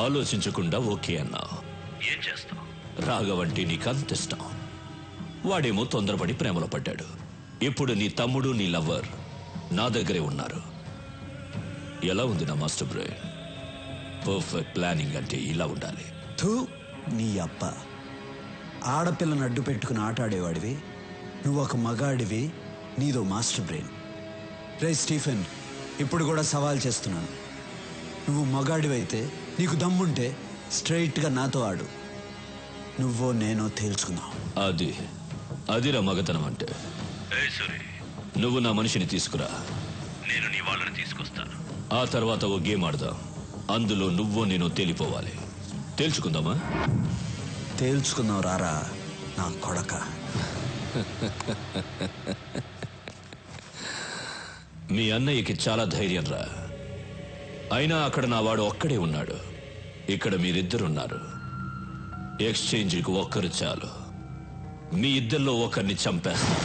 ఆలోచించకుండా ఓకే అన్నా. ఏం చేస్తావు? రాఘవంటే నీకంత ఇష్టం. వాడేమో తొందరపడి ప్రేమలో పడ్డాడు. ఇప్పుడు నీ తమ్ముడు నీ లవ్వర్ నా దగ్గరే ఉన్నారు. ఎలా ఉంది నా మాస్టర్ బ్రెయిన్? పర్ఫెక్ట్ ప్లానింగ్ అంటే ఇలా ఉండాలి. థూ, నీ అబ్బ. ఆడపిల్లను అడ్డు పెట్టుకుని ఆటాడేవాడివి, నువ్వు ఒక మగాడివి, నీదో మాస్టర్ బ్రెయిన్. రే స్టీఫెన్, ఇప్పుడు కూడా సవాల్ చేస్తున్నాను. నువ్వు మగాడివైతే, నీకు దమ్ముంటే స్ట్రైట్గా నాతో ఆడు. నువ్వో నేనో తేల్చుకుందాం. అదిరా మగతనం అంటే. నువ్వు నా మనిషిని తీసుకురా, నేను నీ వాళ్ళని తీసుకొస్తాను. ఆ తర్వాత ఓ గేమ్ ఆడదాం. అందులో నువ్వో నేను తేలిపోవాలి. తేల్చుకుందామా? తేల్చుకుందాం రారా నా కొడక. మీ అన్నయ్యకి చాలా ధైర్యం రా. అయినా అక్కడ నా వాడు ఒక్కడే ఉన్నాడు, ఇక్కడ మీరిద్దరున్నారు. ఎక్స్చేంజ్కి ఒక్కరు చాలు. మీ ఇద్దరిలో ఒకరిని చంపేస్తా.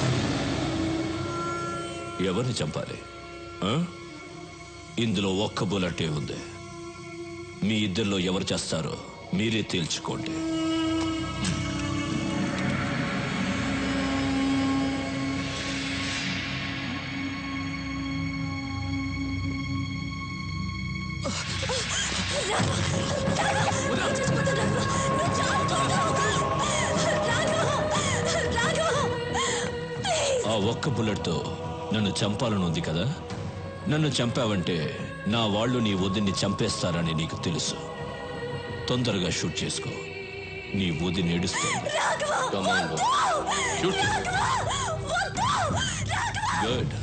ఎవరిని చంపాలి? ఇందులో ఒక్క బుల్లెటే ఉంది. మీ ఇద్దరిలో ఎవరు చేస్తారో మీరే తేల్చుకోండి. ఆ ఒక్క బుల్లెట్తో నన్ను చంపాలని ఉంది కదా. నన్ను చంపావంటే నా వాళ్ళు నీ వదిన్ని చంపేస్తారని నీకు తెలుసు. తొందరగా షూట్ చేసుకో. నీ వదిని ఏడుస్తుంది. గుడ్,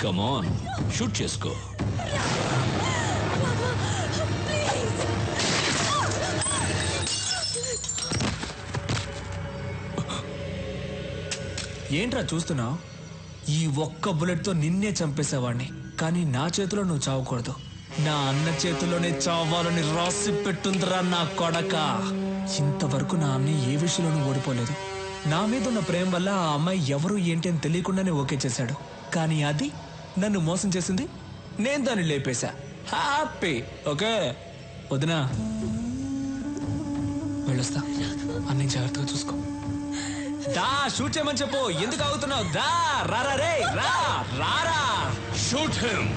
కమాన్, షూట్ చేసుకో. ఏంట్రా చూస్తున్నావు? ఈ ఒక్క బుల్లెట్తో నిన్నే చంపేసేవాడిని, కానీ నా చేతిలో నువ్వు చావకూడదు. నా అన్న చేతిలోనే చావాలని రాసి పెట్టుందిరా నా కొడక. ఇంతవరకు నా అన్నయ్య ఏ విషయంలోనూ ఓడిపోలేదు. నా మీద ఉన్న ప్రేమ వల్ల ఆ అమ్మాయి ఎవరు ఏంటి అని తెలియకుండానే ఓకే చేశాడు. కానీ అది నన్ను మోసం చేసింది, నేను దాన్ని లేపేశా. హ్యాపీ. ఓకే వదినా, వెళ్ళొస్తా. అన్నయ్య జాగ్రత్తగా చూసుకో. దా, షూట్ చేయమని చెప్పు. ఎందుకు అవుతున్నావు? దా, రారా రే, రారా. Shoot him.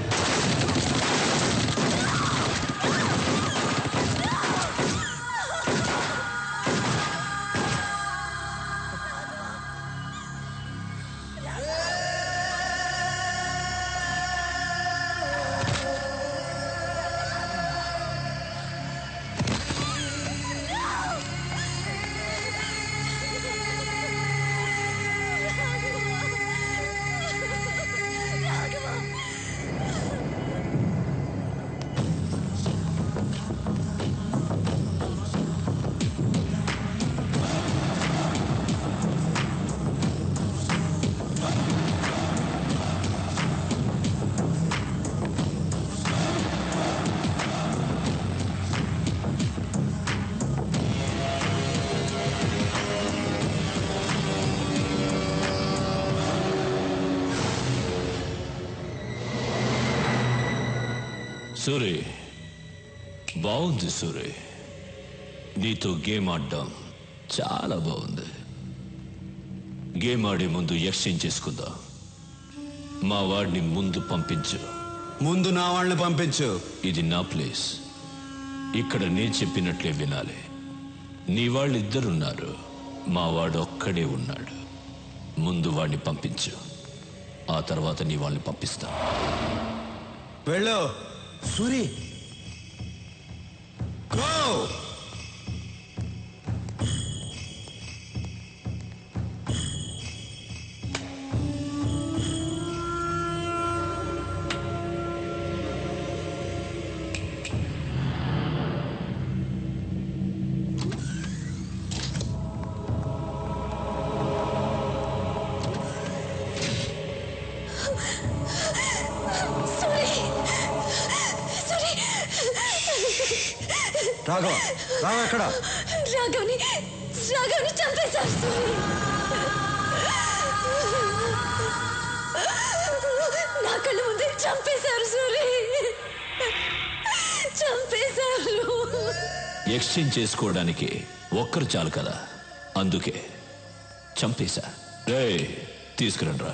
సూరి, బాగుంది సూరి. నీతో గేమ్ ఆడడం చాలా బాగుంది. గేమ్ ఆడే ముందు ఎక్స్చేంజ్ చేసుకుందాం. మా వాడిని ముందు పంపించు. ముందు నా వాళ్ళని పంపించు. ఇది నా ప్లేస్. ఇక్కడ నేను చెప్పినట్లే వినాలి. నీ వాళ్ళిద్దరున్నారు, మా వాడు ఒక్కడే ఉన్నాడు. ముందు వాడిని పంపించు, ఆ తర్వాత నీ వాళ్ళని పంపిస్తా. వెళ్ళు సూరి. గో. రాఘవ, రాఘవ ఎక్కడ? రాఘవ్ని చంపేశారు సూరి. నా కళ్ళ ముందే చంపేశారు సూరి, చంపేశారు. ఎక్స్చేంజ్ చేసుకోవడానికి ఒక్కరు చాలు కదా, అందుకే చంపేశా. రే తీసుకురండి రా.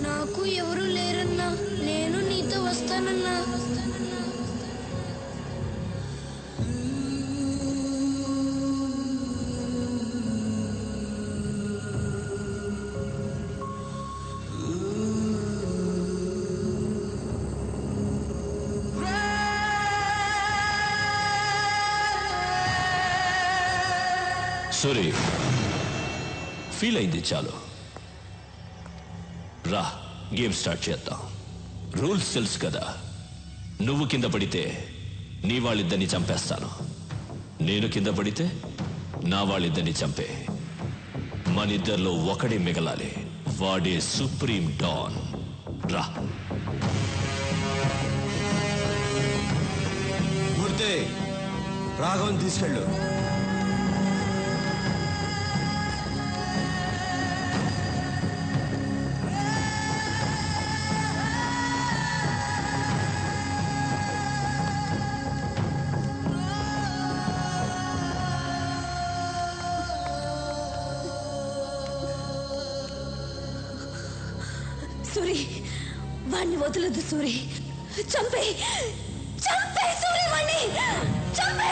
నాకు ఎవరు లేరన్నా, నేను నీతో వస్తానన్నా. సూరి, ఫీల్ అయింది చాలు. రా, గేమ్ స్టార్ట్ చేద్దాం. రూల్స్ తెలుసు కదా. నువ్వు కింద పడితే నీ వాళ్ళిద్దరిని చంపేస్తాను, నేను కింద పడితే నా వాళ్ళిద్దరిని చంపే. మనిద్దరిలో ఒకడే మిగలాలి, వాడే సుప్రీం డాన్. రా. మూర్తి, రాఘవన్ తీసుకెళ్ళు. సూరి, వాణ్ణి వదలదు సూరి. చంపే చంపే సూరి, వాణ్ణి చంపే.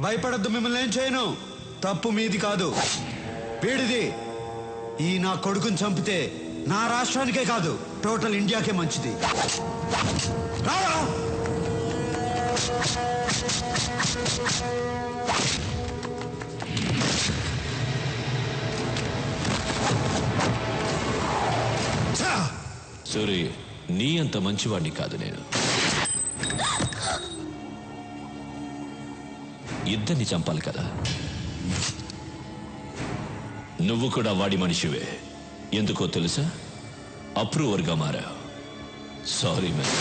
భయపడద్దు, మిమ్మల్ని ఏం చేయను. తప్పు మీది కాదు, వీడిది. ఈ నా కొడుకుని చంపితే నా రాష్ట్రానికే కాదు, టోటల్ ఇండియాకే మంచిది. రారా. సూరి, నీ అంత మంచివాడిని కాదు నేను. ఇద్దరిని చంపాలి కదా. నువ్వు కూడా వాడి మనిషివే. ఎందుకో తెలుసా? అప్రూవర్గా మారావు. Sorry man.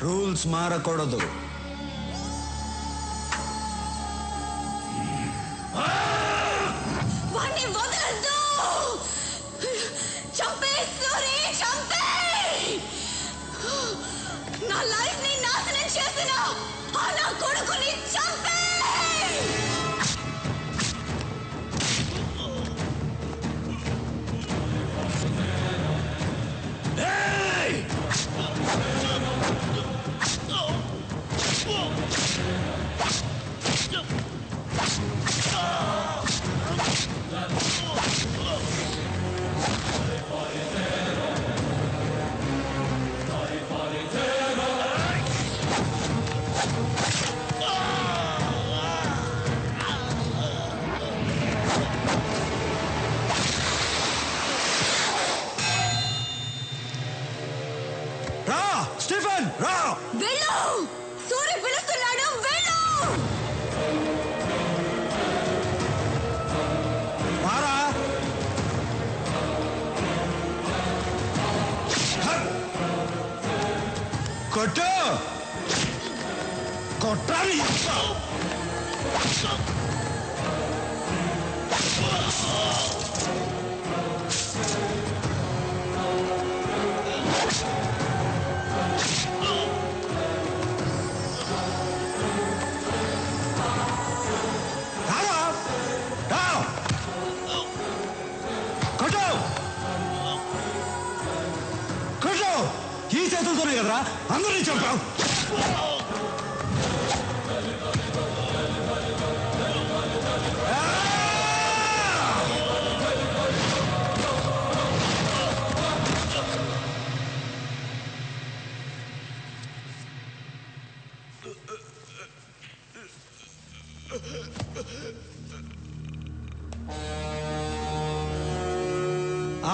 రూల్స్ మారకూడదు. వాణ్ణి వదలొద్దు. చంపేయ్ సూరి, చంపేయ్. నా లైఫ్ ని నాశనం చేసిన ఆ నా కొడుకుని చంపేయ్. రా స్టీఫెన్, రా. వెళ్ళు, సూరి పిలుస్తున్నాడు, వెళ్ళు. రారా. కొట్టు, కొట్టాలి. రారా, రా. కొట్టు, కొట్టు. ఈ చేతులతోనే కదరా అందరినీ చంపావు.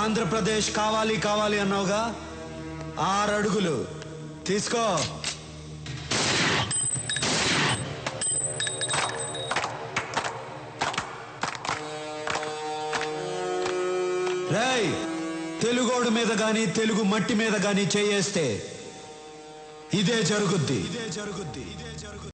ఆంధ్రప్రదేశ్ కావాలి కావాలి అన్నావుగా, 6 అడుగులు తీసుకో. రేయ్, తెలుగోడు మీద గాని తెలుగు మట్టి మీద గాని చేయేస్తే ఇదే జరుగుద్ది.